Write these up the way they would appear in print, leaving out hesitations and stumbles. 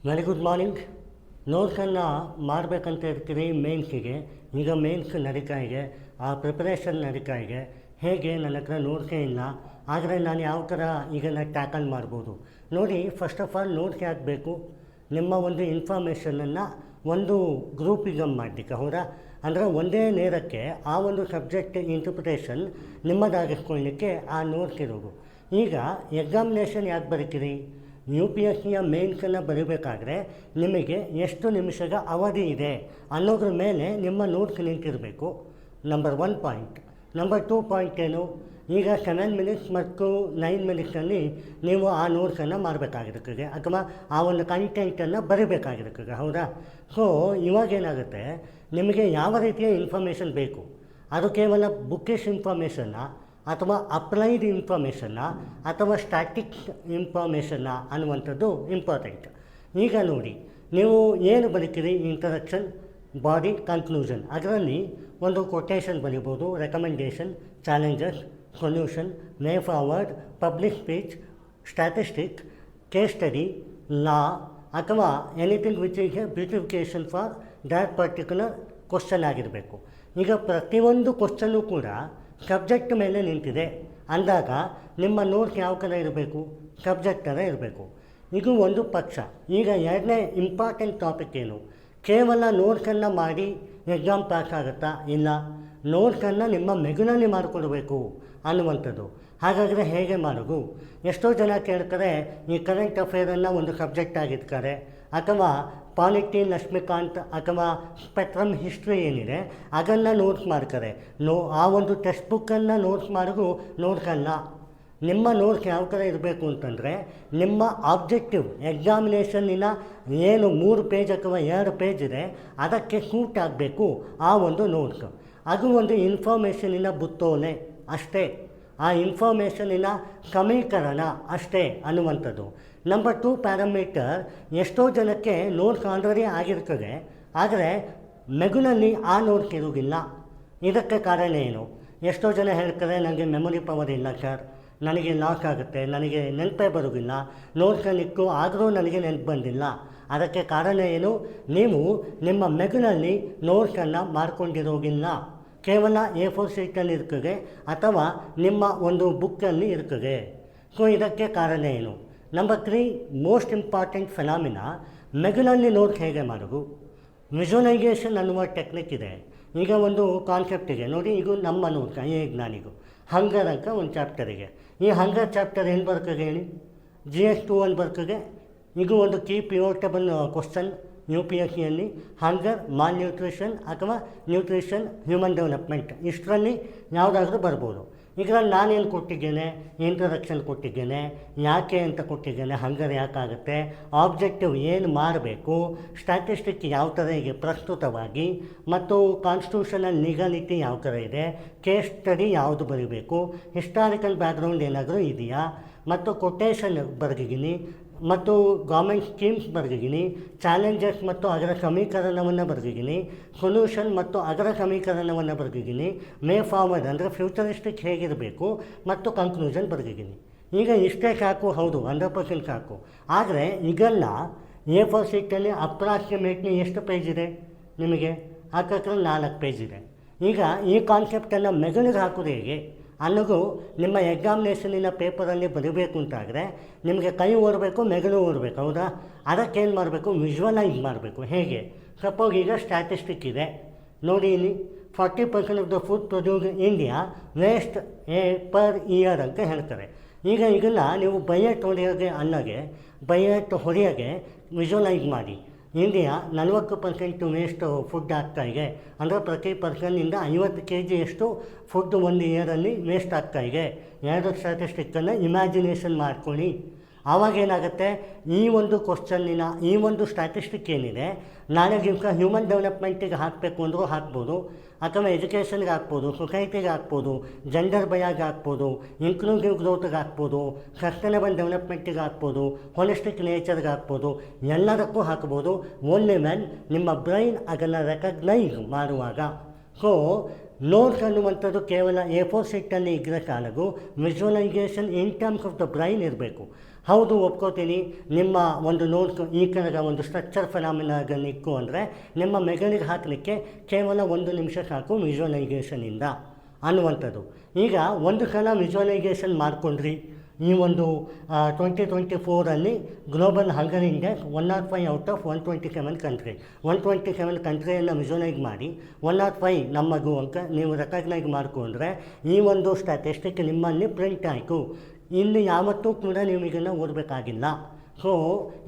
Very good morning. ನೋಟ್ಸನ್ನು ಮಾಡಬೇಕಂತ ಇರ್ತೀರಿ ಮೇನ್ಸಿಗೆ. ಈಗ ಮೇನ್ಸ್ ನಡೀತಾ ಇದೆ, ಆ ಪ್ರಿಪರೇಷನ್ ನಡೀತಾ ಇದೆ. ಹೇಗೆ ನನ್ನ ಹತ್ರ ನೋಟ್ಸೇ ಇಲ್ಲ, ಆದರೆ ನಾನು ಯಾವ ಥರ ಈಗನ್ನು ಟ್ಯಾಕಲ್ ಮಾಡ್ಬೋದು ನೋಡಿ. ಫಸ್ಟ್ ಆಫ್ ಆಲ್ ನೋಟ್ಸ್ ಯಾಕೆ ಬೇಕು? ನಿಮ್ಮ ಒಂದು ಇನ್ಫಾರ್ಮೇಷನನ್ನು ಒಂದು ಗ್ರೂಪಿಗೆ ಮಾಡಲಿಕ್ಕೆ, ಹೌದಾ? ಅಂದರೆ ಒಂದೇ ನೇರಕ್ಕೆ ಆ ಒಂದು ಸಬ್ಜೆಕ್ಟ್ ಇಂಟರ್ಪ್ರಿಟೇಷನ್ ನಿಮ್ಮದಾಗಿಸ್ಕೊಳ್ಳಿಕ್ಕೆ ಆ ನೋಟ್ಸ್ ಇರೋದು. ಈಗ ಎಕ್ಸಾಮಿನೇಷನ್ ಯಾಕೆ ಬರೀತೀರಿ? ಯು ಪಿ ಎಸ್ ಸಿಯ ಮೇನ್ಸನ್ನು ಬರೀಬೇಕಾದ್ರೆ ನಿಮಗೆ ಎಷ್ಟು ನಿಮಿಷದ ಅವಧಿ ಇದೆ ಅನ್ನೋದ್ರ ಮೇಲೆ ನಿಮ್ಮ ನೋಟ್ಸ್ ನಿಂತಿರಬೇಕು. Number 1 point. ನಂಬರ್ 2 ಪಾಯಿಂಟ್ ಏನು? ಈಗ 7 ಮಿನಿಟ್ಸ್ ಮತ್ತು 9 ಮಿನಿಟ್ಸಲ್ಲಿ ನೀವು ಆ ನೋಟ್ಸನ್ನು ಮಾಡಬೇಕಾಗಿರ್ತದೆ, ಅಥವಾ ಆ ಒಂದು ಕಂಟೆಂಟನ್ನು ಬರೀಬೇಕಾಗಿರ್ತದೆ, ಹೌದಾ? ಸೊ ಇವಾಗೇನಾಗುತ್ತೆ, ನಿಮಗೆ ಯಾವ ರೀತಿಯ ಇನ್ಫಾರ್ಮೇಷನ್ ಬೇಕು? ಅದು ಕೇವಲ ಬುಕ್ಕಿಶ್ ಇನ್ಫಾರ್ಮೇಷನ್ನ, ಅಥವಾ ಅಪ್ಲೈಡ್ ಇನ್ಫಾರ್ಮೇಷನ್ನ, ಅಥವಾ ಸ್ಟ್ಯಾಟಿಕ್ಸ್ ಇನ್ಫಾರ್ಮೇಷನ್ನ ಅನ್ನುವಂಥದ್ದು ಇಂಪಾರ್ಟೆಂಟ್. ಈಗ ನೋಡಿ, ನೀವು ಏನು ಬರೀತೀರಿ? Introduction, body, conclusion. ಅದರಲ್ಲಿ ಒಂದು ಕೊಟೇಶನ್ ಬರೀಬೋದು, recommendation, challenges, solution, way forward, public speech, statistic, case study, law, ಅಥವಾ anything which is a beautification for that particular question ಆಗಿರಬೇಕು. ಈಗ ಪ್ರತಿಯೊಂದು ಕ್ವಶನ್ನು ಕೂಡ ಸಬ್ಜೆಕ್ಟ್ ಮೇಲೆ ನಿಂತಿದೆ ಅಂದಾಗ ನಿಮ್ಮ ನೋಟ್ಸ್ ಯಾವ ಥರ ಇರಬೇಕು? ಸಬ್ಜೆಕ್ಟ್ ಥರ ಇರಬೇಕು. ಇದು ಒಂದು ಪಕ್ಷ. ಈಗ ಎರಡನೇ ಇಂಪಾರ್ಟೆಂಟ್ ಟಾಪಿಕ್ ಏನು? ಕೇವಲ ನೋಟ್ಸನ್ನು ಮಾಡಿ ಎಕ್ಸಾಮ್ ಪಾಸ್ ಆಗುತ್ತಾ? ಇಲ್ಲ. ನೋಟ್ಸನ್ನು ನಿಮ್ಮ ಮೆದುಳಲ್ಲಿ ಮಾಡಿಕೊಡ್ಬೇಕು ಅನ್ನುವಂಥದ್ದು. ಹಾಗಾದರೆ ಹೇಗೆ ಮಾಡೋದು? ಎಷ್ಟೋ ಜನ ಕೇಳ್ತಾರೆ, ಈ ಕರೆಂಟ್ ಅಫೇರನ್ನು ಒಂದು ಸಬ್ಜೆಕ್ಟ್ ಆಗಿರ್ತಾರೆ, ಅಥವಾ ಪಾಲಿಟಿ, ಲಕ್ಷ್ಮೀಕಾಂತ್, ಅಥವಾ ಸ್ಪೆಕ್ಟ್ರಮ್ ಹಿಸ್ಟ್ರಿ ಏನಿದೆ ಅದನ್ನು ನೋಟ್ಸ್ ಮಾಡ್ತಾರೆ. ಆ ಒಂದು ಟೆಕ್ಸ್ಟ್ ಬುಕ್ಕನ್ನು ನೋಟ್ಸ್ ಮಾಡೋದು ನೋಟ್ಸ್ ಅಲ್ಲ. ನಿಮ್ಮ ನೋಟ್ಸ್ ಯಾವ ಥರ ಇರಬೇಕು ಅಂತಂದರೆ, ನಿಮ್ಮ ಆಬ್ಜೆಕ್ಟಿವ್ ಎಕ್ಸಾಮಿನೇಷನ್ನಿನ ಏನು 3 ಪೇಜ್ ಅಥವಾ 2 ಪೇಜ್ ಇದೆ ಅದಕ್ಕೆ ಸೂಟ್ ಆಗಬೇಕು ಆ ಒಂದು ನೋಟ್ಸ್. ಅದು ಒಂದು ಇನ್ಫಾರ್ಮೇಷನಿನ ಬುತ್ತೋಲೆ ಅಷ್ಟೇ, ಆ ಇನ್ಫಾರ್ಮೇಷನಿನ ಸಮೀಕರಣ ಅಷ್ಟೇ ಅನ್ನುವಂಥದ್ದು. ನಂಬರ್ 2 ಪ್ಯಾರಾಮೀಟರ್, ಎಷ್ಟೋ ಜನಕ್ಕೆ ನೋಟ್ಸ್ ಆಲ್ರೆಡಿ ಆಗಿರ್ತದೆ, ಆದರೆ ಮೆದುಳಲ್ಲಿ ಆ ನೋಟ್ಸ್ ಇರೋದಿಲ್ಲ. ಇದಕ್ಕೆ ಕಾರಣ ಏನು? ಎಷ್ಟೋ ಜನ ಹೇಳ್ತಾರೆ, ನನಗೆ ಮೆಮೊರಿ ಪವರ್ ಇಲ್ಲ ಸರ್, ನನಗೆ ಲಾಸ್ ಆಗುತ್ತೆ, ನನಗೆ ನೆನಪೇ ಬರೋದಿಲ್ಲ, ನೋಟ್ಸನ್ನಿತ್ತು ಆದರೂ ನನಗೆ ನೆನಪು ಬಂದಿಲ್ಲ. ಅದಕ್ಕೆ ಕಾರಣ ಏನು? ನೀವು ನಿಮ್ಮ ಮೆದುಳಲ್ಲಿ ನೋಟ್ಸನ್ನು ಮಾಡ್ಕೊಂಡಿರೋಗಿಲ್ಲ. ಕೇವಲ A4 ಶೀಟಲ್ಲಿ ಇರ್ತದೆ, ಅಥವಾ ನಿಮ್ಮ ಒಂದು ಬುಕ್ಕಲ್ಲಿ ಇರ್ತದೆ. ಸೊ ಇದಕ್ಕೆ ಕಾರಣ ಏನು? ನಂಬರ್ 3 ಮೋಸ್ಟ್ ಇಂಪಾರ್ಟೆಂಟ್ ಫೆನಾಮಿನ, ಮೆದುಳಲ್ಲಿ ನೋಟ್ಸ್ ಹೇಗೆ ಮಾಡೋದು? ವಿಜುವಲೈಸೇಷನ್ ಅನ್ನುವ ಟೆಕ್ನಿಕ್ ಇದೆ. ಈಗ ಒಂದು ಕಾನ್ಸೆಪ್ಟ್ ಇದೆ ನೋಡಿ, ಇದು ನಮ್ಮ ನೋಟ್ಸ್ ಜ್ಞಾನಿಗೂ ಹಂಗರ್ ಅಂತ ಒಂದು ಚಾಪ್ಟರಿಗೆ. ಈ ಹಂಗರ್ ಚಾಪ್ಟರ್ ಏನು ಬರ್ತದೆ ಹೇಳಿ? GS2 ಅಲ್ಲಿ ಬರ್ತದೆ. ಇದು ಒಂದು key pivotal question U P ಎಸ್ ಸಿಯಲ್ಲಿ. ಹಂಗರ್, ಮಾಲ್ ನ್ಯೂಟ್ರಿಷನ್, ಅಥವಾ ನ್ಯೂಟ್ರಿಷನ್, ಹ್ಯೂಮನ್ ಡೆವಲಪ್ಮೆಂಟ್, ಇಷ್ಟರಲ್ಲಿ ಯಾವುದಾದ್ರೂ ಬರ್ಬೋದು. ಇದರಲ್ಲಿ ನಾನೇನು ಕೊಟ್ಟಿದ್ದೇನೆ? ಇಂಟ್ರಡಕ್ಷನ್ ಕೊಟ್ಟಿದ್ದೇನೆ, ಯಾಕೆ ಅಂತ ಕೊಟ್ಟಿದ್ದೇನೆ, ಹಂಗರ್ ಯಾಕಾಗುತ್ತೆ, ಆಬ್ಜೆಕ್ಟಿವ್ ಏನು ಮಾಡಬೇಕು, ಸ್ಟ್ಯಾಟಿಸ್ಟಿಕ್ ಯಾವ ಥರ ಇದೆ ಪ್ರಸ್ತುತವಾಗಿ, ಮತ್ತು ಕಾನ್ಸ್ಟಿಟ್ಯೂಷನಲ್ ಲೀಗಾಲಿಟಿ ಯಾವ ಥರ ಇದೆ, ಕೇಸ್ ಸ್ಟಡಿ ಯಾವುದು ಬರೀಬೇಕು, ಹಿಸ್ಟಾರಿಕಲ್ ಬ್ಯಾಕ್ಗ್ರೌಂಡ್ ಏನಾದರೂ ಇದೆಯಾ, ಮತ್ತು ಕೊಟೇಶನ್ ಬರೆದಿದ್ದೀನಿ, ಮತ್ತು ಗೌರ್ಮೆಂಟ್ ಸ್ಕೀಮ್ಸ್ ಬರೆದಿದ್ದೀನಿ, ಚಾಲೆಂಜಸ್ ಮತ್ತು ಅದರ ಸಮೀಕರಣವನ್ನು ಬರೆದಿದ್ದೀನಿ, ಸೊಲ್ಯೂಷನ್ ಮತ್ತು ಅದರ ಸಮೀಕರಣವನ್ನು ಬರೆದಿದ್ದೀನಿ, ಮೇ ಫಾರ್ವರ್ಡ್ ಅಂದರೆ ಫ್ಯೂಚರಿಸ್ಟಿಕ್ ಹೇಗಿರಬೇಕು, ಮತ್ತು ಕನ್ಕ್ಲೂಷನ್ ಬರೆದಿದ್ದೀನಿ. ಈಗ ಇಷ್ಟೇ ಸಾಕು? ಹೌದು, 100% ಸಾಕು. ಆದರೆ ಈಗೆಲ್ಲ A4 ಶೀಟಲ್ಲಿ ಅಪ್ರಾಕ್ಸಿಮೇಟ್ಲಿ ಎಷ್ಟು ಪೇಜ್ ಇದೆ ನಿಮಗೆ? ಹಾಕಿದ್ರೆ 4 ಪೇಜ್ ಇದೆ. ಈಗ ಈ ಕಾನ್ಸೆಪ್ಟನ್ನು ಮೆದುಳಿಗೆ ಹಾಕೋದು ಹೇಗೆ ಅನ್ನೋದು ನಿಮ್ಮ ಎಕ್ಸಾಮಿನೇಷನಿನ ಪೇಪರಲ್ಲಿ ಬರೀಬೇಕು ಅಂತಾದರೆ ನಿಮಗೆ ಕೈ ಓಡಬೇಕು, ಮೆದುಳು ಓಡಬೇಕು, ಹೌದಾ? ಅದಕ್ಕೇನು ಮಾಡಬೇಕು? ವಿಜುವಲೈಸ್ ಮಾಡಬೇಕು. ಹೇಗೆ? ಸಪೋಸ್ ಈಗ ಸ್ಟ್ಯಾಟಿಸ್ಟಿಕ್ ಇದೆ ನೋಡಿ, ಇಲ್ಲಿ 40% of the food produce India waste per year ಅಂತ ಹೇಳ್ತಾರೆ. ಈಗ ಇದನ್ನು ನೀವು ಬೈಯಟ್ ಹೊಡೆಯೋಗೆ ವಿಜುವಲೈಸ್ ಮಾಡಿ. ಇಂಡಿಯಾ 40% ವೇಸ್ಟ್ ಫುಡ್ ಆಗ್ತಾಯಿದೆ, ಅಂದರೆ ಪ್ರತಿ ಪರ್ಸನ್ನಿಂದ 50 kg ಫುಡ್ ಒಂದು ಇಯರಲ್ಲಿ ವೇಸ್ಟ್ ಆಗ್ತಾಯಿದೆ. 2 ಸ್ಟ್ಯಾಟಿಸ್ಟಿಕ್ಕನ್ನು ಇಮ್ಯಾಜಿನೇಷನ್ ಮಾಡ್ಕೊಳ್ಳಿ. ಆವಾಗೇನಾಗುತ್ತೆ, ಈ ಒಂದು ಕ್ವಶನ್ನಿನ ಈ ಒಂದು ಸ್ಟ್ಯಾಟಿಸ್ಟಿಕ್ ಏನಿದೆ, ನಾಳೆ ದಿವಸ ಹ್ಯೂಮನ್ ಡೆವಲಪ್ಮೆಂಟಿಗೆ ಹಾಕಬೇಕು ಅಂದರೂ ಹಾಕ್ಬೋದು, ಅಥವಾ ಎಜುಕೇಷನ್ಗೆ ಹಾಕ್ಬೋದು, ಸೊಸೈಟಿಗೆ ಹಾಕ್ಬೋದು, ಜೆಂಡರ್ ಬಯಾಗೆ ಹಾಕ್ಬೋದು, ಇನ್ಕ್ಲೂಸಿವ್ ಗ್ರೋತ್ಗೆ ಹಾಕ್ಬೋದು, ಸಸ್ಟೈನಬಲ್ ಡೆವಲಪ್ಮೆಂಟಿಗೆ ಹಾಕ್ಬೋದು, ಹೋಲಿಸ್ಟಿಕ್ ನೇಚರ್ಗೆ ಹಾಕ್ಬೋದು, ಎಲ್ಲದಕ್ಕೂ ಹಾಕ್ಬೋದು. ಓನ್ಲಿ ವೆನ್ ನಿಮ್ಮ ಬ್ರೈನ್ ಅದನ್ನು ರೆಕಗ್ನೈಸ್ ಮಾಡುವಾಗ. ಸೊ ನೋಟ್ಸ್ ಅನ್ನುವಂಥದ್ದು ಕೇವಲ A4 ಶೀಟಲ್ಲಿ ಇದ್ದರೆ ಸಾಲದು, visualisation in terms of the brain ಇರಬೇಕು. ಹೌದು ಒಪ್ಕೋತೀನಿ, ನಿಮ್ಮ ಒಂದು ನೋಟ್ಸ್ ಈ ಕಡೆಗೆ ಒಂದು ಸ್ಟ್ರಕ್ಚರ್ ಫೆನಾಮಿನಾಗನಿಕ್ಕು ಅಂದರೆ ನಿಮ್ಮ ಮೆದುಳಿಗೆ ಹಾಕಲಿಕ್ಕೆ ಕೇವಲ 1 ನಿಮಿಷ ಸಾಕು ವಿಜುವಲೈಸೇಷನಿಂದ ಅನ್ನುವಂಥದ್ದು. ಈಗ ಒಂದು ಸಲ ವಿಜುವಲೈಸೇಷನ್ ಮಾಡಿಕೊಂಡ್ರಿ, ಈ ಒಂದು 2024 global hunger index 105 out of 127 country, 127 ಕಂಟ್ರಿಯನ್ನು ವಿಜುವಲೈಸ್ ಮಾಡಿ 105 ನಮ್ಮದು ಅಂತ ನೀವು ರೆಕಗ್ನೈಸ್ ಮಾಡಿಕೊಂಡ್ರೆ ಈ ಒಂದು ಸ್ಟ್ಯಾಟಿಸ್ಟಿಕ್ ನಿಮ್ಮಲ್ಲಿ ಪ್ರಿಂಟ್ ಆಯಿತು. ಇಲ್ಲಿ ಯಾವತ್ತೂ ಕೂಡ ನೀವು ಇದನ್ನು ಓದಬೇಕಾಗಿಲ್ಲ. ಸೊ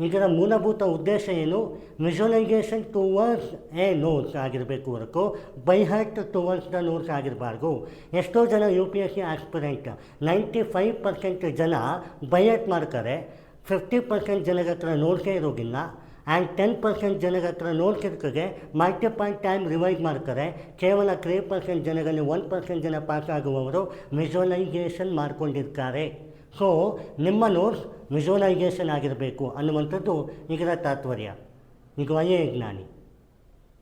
ಇದರ ಮೂಲಭೂತ ಉದ್ದೇಶ ಏನು? ವಿಜುವಲೈಸೇಷನ್ ಟುವರ್ಡ್ಸ್ ಎ ನೋಟ್ಸ್ ಆಗಿರಬೇಕು ಹೊರತು by heart towards the notes ಆಗಿರಬಾರ್ದು. ಎಷ್ಟೋ ಜನ UPSC ಆಸ್ಪಿರೆಂಟ್ 95% ಜನ ಬೈ ಹಾರ್ಟ್ ಮಾಡ್ತಾರೆ, 50% ಜನರ ಹತ್ರ ನೋಟ್ಸೇ ಇರೋದಿಲ್ಲ, ಆ್ಯಂಡ್ 10% ಜನರ ಹತ್ರ ನೋಟ್ಸ್ ಇರ್ತದೆ, ಮಲ್ಟಿಪಲ್ ಟೈಮ್ ರಿವೈಸ್ ಮಾಡ್ತಾರೆ. ಕೇವಲ 3% ಜನರಲ್ಲಿ 1% ಜನ ಪಾಸ್ ಆಗುವವರು ವಿಜುವಲೈಸೇಷನ್ ಮಾಡ್ಕೊಂಡಿರ್ತಾರೆ. ಸೊ ನಿಮ್ಮ ನೋಟ್ಸ್ ವಿಜುವಲೈಸೇಷನ್ ಆಗಿರಬೇಕು ಅನ್ನುವಂಥದ್ದು ಇದರ ತಾತ್ಪರ್ಯ. ಈಗ ವಯೇ ಜ್ಞಾನಿ.